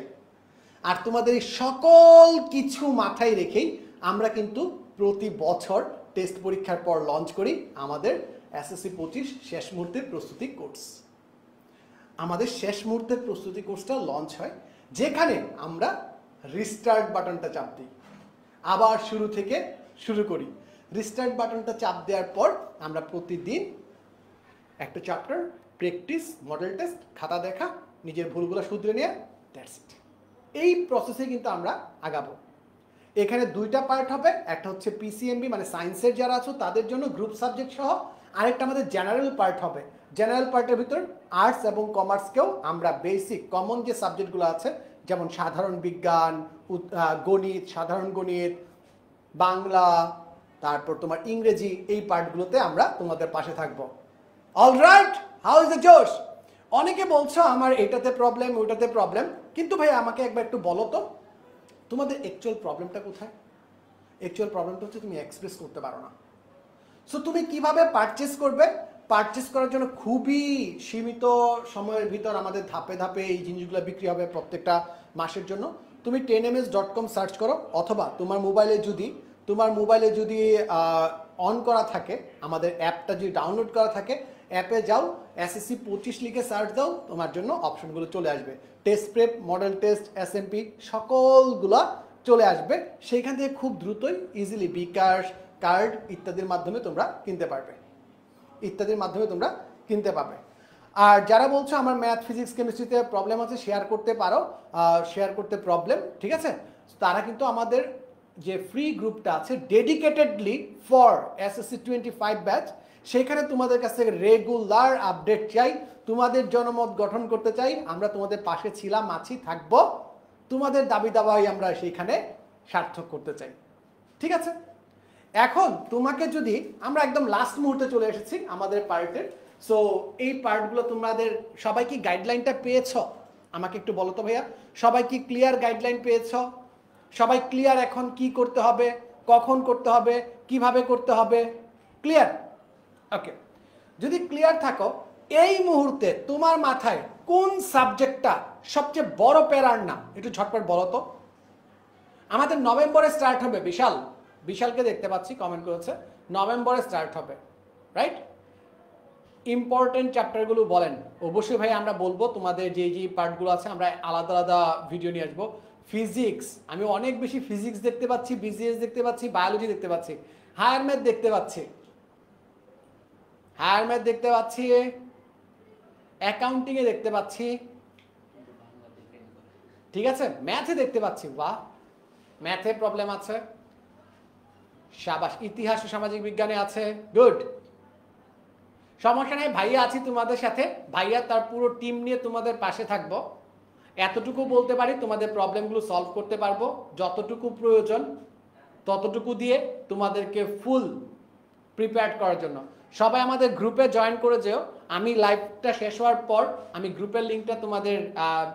আর তোমাদের এই সকল কিছু মাথায় রেখেই আমরা কিন্তু প্রতি বছর টেস্ট পরীক্ষার পর লঞ্চ করি আমাদের এসএসসি 25 শেষ মুহূর্তের প্রস্তুতি কোর্স। আমাদের শেষ মুহূর্তের প্রস্তুতি কোর্সটা লঞ্চ হয়, যেখানে আমরা রিস্টার্ট বাটনটা চাপ দিই, আবার শুরু থেকে শুরু করি। রিস্টার্ট বাটনটা চাপ দেওয়ার পর আমরা প্রতিদিন একটা চ্যাপ্টার, প্র্যাকটিস, মডেল টেস্ট, খাতা দেখা, নিজের ভুলগুলো শুধরে নেওয়া, দ্যাটস ইট। এই প্রসেসে কিন্তু আমরা আগাবো। এখানে দুইটা পার্ট হবে, একটা হচ্ছে পিসিএমবি মানে সায়েন্সের যারা আছো তাদের জন্য গ্রুপ সাবজেক্ট সহ, আরেকটা আমাদের জেনারেল পার্ট হবে। জেনারেল পার্টের ভিতর আর্টস এবং কমার্সকেও আমরা বেসিক কমন যে সাবজেক্টগুলো আছে, যেমন সাধারণ বিজ্ঞান, গণিত, সাধারণ গণিত, বাংলা, তারপর তোমার ইংরেজি, এই পার্টগুলোতে আমরা তোমাদের পাশে থাকবো। অলরাইট, হাউ ইজ দ্য জোশ? অনেকে বলছো আমার এটাতে প্রবলেম, ওইটাতে প্রবলেম, কিন্তু ভাই আমাকে একবার একটু বলো তো তোমাদের অ্যাকচুয়াল প্রবলেমটা কোথায়? অ্যাকচুয়াল প্রবলেমটা হচ্ছে তুমি এক্সপ্রেস করতে পারো না। সো তুমি কিভাবে পারচেস করবে? পারচেস করার জন্য খুবই সীমিত সময়ের ভিতর আমাদের ধাপে ধাপে এই জিনিসগুলো বিক্রি হবে প্রত্যেকটা মাসের জন্য। তুমি 10ms.com সার্চ করো, অথবা তোমার মোবাইলে যদি অন করা থাকে, আমাদের অ্যাপটা যদি ডাউনলোড করা থাকে, অ্যাপে যাও, এসএসসি 25 লিখে সার্চ দাও, তোমার জন্য অপশনগুলো চলে আসবে। Test prep, model test, SMP সকলগুলা চলে আসবে। সেইখান থেকে খুব দ্রুতই ইজিলি বিকাশ, কার্ড ইত্যাদির মাধ্যমে তোমরা কিনতে পারবে, আর যারা বলছো আমার ম্যাথ, ফিজিক্স, কেমিস্ট্রিতে প্রবলেম আছে, শেয়ার করতে পারো, শেয়ার করতে প্রবলেম, ঠিক আছে? তারা কিন্তু আমাদের যে ফ্রি গ্রুপটা আছে ডেডিকেটেডলি ফর এসএসসি 25 ব্যাচ, সেখানে তোমাদের কাছ থেকে রেগুলার আপডেট চাই, তোমাদের জনমত গঠন করতে চাই, আমরা তোমাদের পাশে ছিলাম, আছি, থাকবো, তোমাদের দাবি দাবাই আমরা সেইখানে সার্থক করতে চাই, ঠিক আছে? এখন তোমাকে যদি আমরা একদম লাস্ট মুহূর্তে চলে এসেছি আমাদের পার্টের, সো এই পার্টগুলো তোমাদের সবাই কি গাইডলাইনটা পেয়েছ? আমাকে একটু বলো তো ভাইয়া, সবাই কি ক্লিয়ার গাইডলাইন পেয়েছ? সবাই ক্লিয়ার এখন কি করতে হবে, কখন করতে হবে, কিভাবে করতে হবে? ক্লিয়ার? ওকে, যদি ক্লিয়ার থাকো, এই মুহূর্তে তোমার মাথায় কোন সাবজেক্টটা সবচেয়ে বড় প্যারার নাম একটু ঝটপট বলো তো। আমাদের নভেম্বরে স্টার্ট হবে, বিশালকে দেখতে পাচ্ছি কমেন্ট করেছে, নভেম্বরে স্টার্ট হবে, রাইট? ইম্পর্টেন্ট চ্যাপ্টারগুলো বলেন। অবশ্যই ভাই আমরা বলবো, তোমাদের যে পার্টগুলো আছে আমরা আলাদা আলাদা ভিডিও নিয়ে আসবো। ফিজিক্স, আমি অনেক বেশি ফিজিক্স দেখতে পাচ্ছি, বিজিএস দেখতে পাচ্ছি, বায়োলজি দেখতে পাচ্ছি, হায়ার ম্যাথ দেখতে পাচ্ছি, অ্যাকাউন্টিংয়ে দেখতে পাচ্ছি, ঠিক আছে? ম্যাথে দেখতে পাচ্ছি, বাহ, ম্যাথে প্রবলেম আছে, শাবাশ। ইতিহাস ও সামাজিক বিজ্ঞানে আছে, গুড, সমস্যা নেই, ভাইয়া আছি তোমাদের সাথে, ভাইয়া তার পুরো টিম নিয়ে তোমাদের পাশে থাকবো। এতটুকু বলতে পারি, তোমাদের প্রবলেমগুলো সলভ করতে পারবো, যতটুকু প্রয়োজন ততটুকু দিয়ে তোমাদেরকে ফুল প্রিপেয়ার করার জন্য। সবাই আমাদের গ্রুপে জয়েন করে যেও, আমি লাইভটা শেষ হওয়ার পর আমি গ্রুপের লিঙ্কটা তোমাদের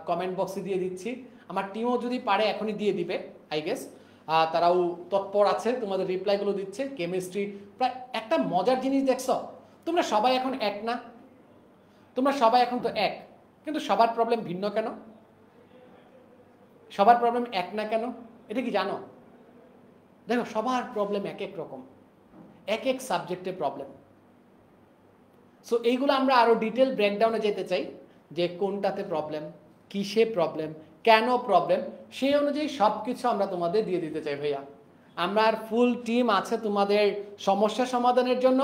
কমেন্ট বক্সে দিয়ে দিচ্ছি। আমার টিমও যদি পারে এখনই দিয়ে দিবে, আই গেস তারাও তৎপর আছে, তোমাদের রিপ্লাইগুলো দিচ্ছে। কেমিস্ট্রি প্রায় একটা মজার জিনিস দেখছো, তোমরা সবাই এখন এক না, তোমরা সবাই এখন তো এক, কিন্তু সবার প্রবলেম ভিন্ন কেন? সবার প্রবলেম এক না কেন? এটা কি জানো? দেখো, সবার প্রবলেম এক এক রকম, এক এক সাবজেক্টে প্রবলেম। সো এইগুলো আমরা আরো ডিটেল ব্রেকডাউনে যেতে চাই, যে কোনটাতে প্রবলেম, কিসে প্রবলেম, কেন প্রবলেম, সেই অনুযায়ী সব কিছু আমরা তোমাদের দিয়ে দিতে চাই ভাইয়া। আমার ফুল টিম আছে তোমাদের সমস্যা সমাধানের জন্য।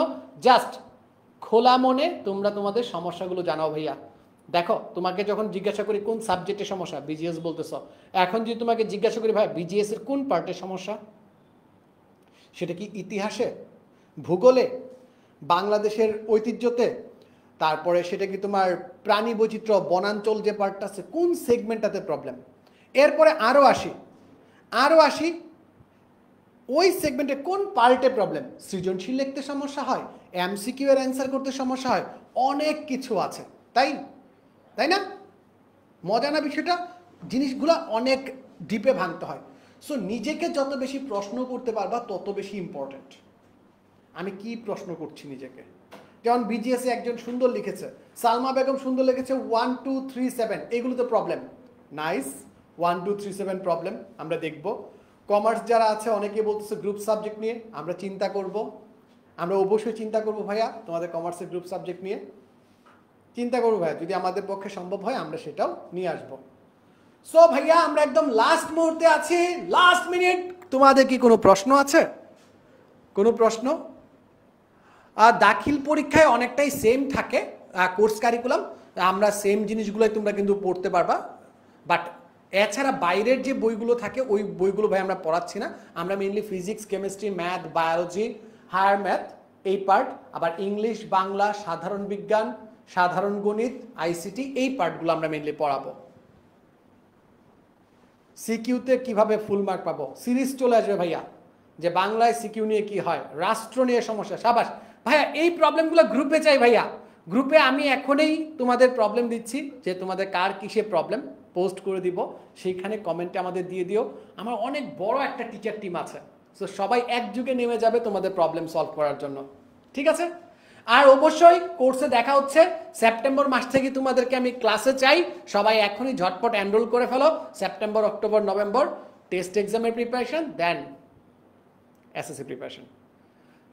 জাস্ট খোলা মনে তোমরা তোমাদের সমস্যাগুলো জানাও ভাইয়া। দেখো তোমাকে যখন জিজ্ঞাসা করি কোন সাবজেক্টের সমস্যা, বিজিএস বলতেছ, এখন যদি তোমাকে জিজ্ঞাসা করি ভাই বিজিএস এর কোন পার্টের সমস্যা, সেটা কি ইতিহাসে, ভূগোলে, বাংলাদেশের ঐতিহ্যতে, তারপরে সেটা কি তোমার প্রাণী বৈচিত্র্য বনাঞ্চল যে পার্টটা আছে কোন সেগমেন্টটাতে প্রবলেম, এরপরে আরও আসি ওই সেগমেন্টে কোন পার্টে প্রবলেম, সৃজনশীল লিখতে সমস্যা হয়, এমসিকিউ এর অ্যান্সার করতে সমস্যা হয়, অনেক কিছু আছে, তাই না? মজা না বিষয়টা? জিনিসগুলো অনেক ডিপে ভাঙতে হয়। সো নিজেকে যত বেশি প্রশ্ন করতে পারবা তত বেশি ইম্পর্টেন্ট। আমি কি প্রশ্ন করছি নিজেকে? যেমন বিজিএসে একজন সুন্দর লিখেছে, সালমা বেগম সুন্দর লিখেছে 1 2 3 7, এগুলো তো প্রবলেম। নাইস, 1 2 3 7 প্রবলেম, আমরা দেখব। কমার্স যারা আছে অনেকে বলতেছে গ্রুপ সাবজেক্ট নিয়ে, আমরা চিন্তা করব, আমরা অবশ্যই চিন্তা করব ভাইয়া তোমাদের কমার্সের গ্রুপ সাবজেক্ট নিয়ে চিন্তা করবো ভাইয়া, যদি আমাদের পক্ষে সম্ভব হয় আমরা সেটাও নিয়ে আসবো। সো ভাইয়া আমরা একদম লাস্ট মুহূর্তে আছি, লাস্ট মিনিট। তোমাদের কি কোনো প্রশ্ন আছে? কোনো প্রশ্ন? দাখিল পরীক্ষায় অনেকটাই সেম থাকে কোর্স কারিকুলাম, আমরা সেম জিনিসগুলোই তোমরা কিন্তু পড়তে পারবা। বাট এছাড়া বাইরের যে বইগুলো থাকে ওই বইগুলো ভাই আমরা পড়াচ্ছি না। আমরা mainly physics, chemistry, math, biology, higher math এই পার্ট, আবার ইংলিশ, বাংলা, সাধারণ বিজ্ঞান, সাধারণ গণিত, আইসিটি এই পার্টগুলো আমরা মেইনলি পড়াবো। সিকিউতে কিভাবে ফুল মার্ক পাবো, সিরিজ চলে আসবে ভাইয়া, যে বাংলায় সিকিউ নিয়ে কি হয়, রাষ্ট্র নিয়ে সমস্যা। সাবাস ভাইয়া, এই প্রবলেমগুলো গ্রুপে চাই ভাইয়া। গ্রুপে আমি এখনই তোমাদের প্রবলেম দিচ্ছি, যে তোমাদের কার কিসে প্রবলেম পোস্ট করে দিব, সেইখানে কমেন্টে আমাদের দিয়ে দিও। আমার অনেক বড় একটা টিচার টিম আছে, সো সবাই একযুগে নেমে যাবে তোমাদের প্রবলেম সলভ করার জন্য, ঠিক আছে? আর অবশ্যই কোর্সে দেখা হচ্ছে সেপ্টেম্বর মাস থেকে, তোমাদেরকে আমি ক্লাসে চাই। সবাই এখনই ঝটপট এনরোল করে ফেলো। সেপ্টেম্বর, অক্টোবর, নভেম্বর টেস্ট এক্সামের preparation, then SSC preparation.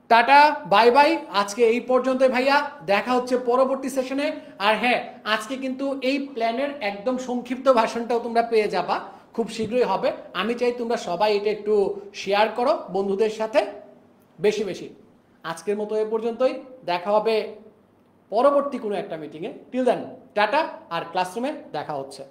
Tata, bye bye, আজকে এই পর্যন্ত ভাইয়া, দেখা হচ্ছে পরবর্তী সেশনে। আর হ্যাঁ, আজকে কিন্তু এই প্ল্যানের একদম সংক্ষিপ্ত ভাষণটাও তোমরা পেয়ে যাবা, খুব শীঘ্রই হবে। আমি চাই তোমরা সবাই এটা একটু শেয়ার করো বন্ধুদের সাথে বেশি বেশি। আজকের মতো এ পর্যন্তই, দেখা হবে পরবর্তী কোনো একটা মিটিংয়ে। টিল দেন টাটা, আর ক্লাসরুমে দেখা হচ্ছে।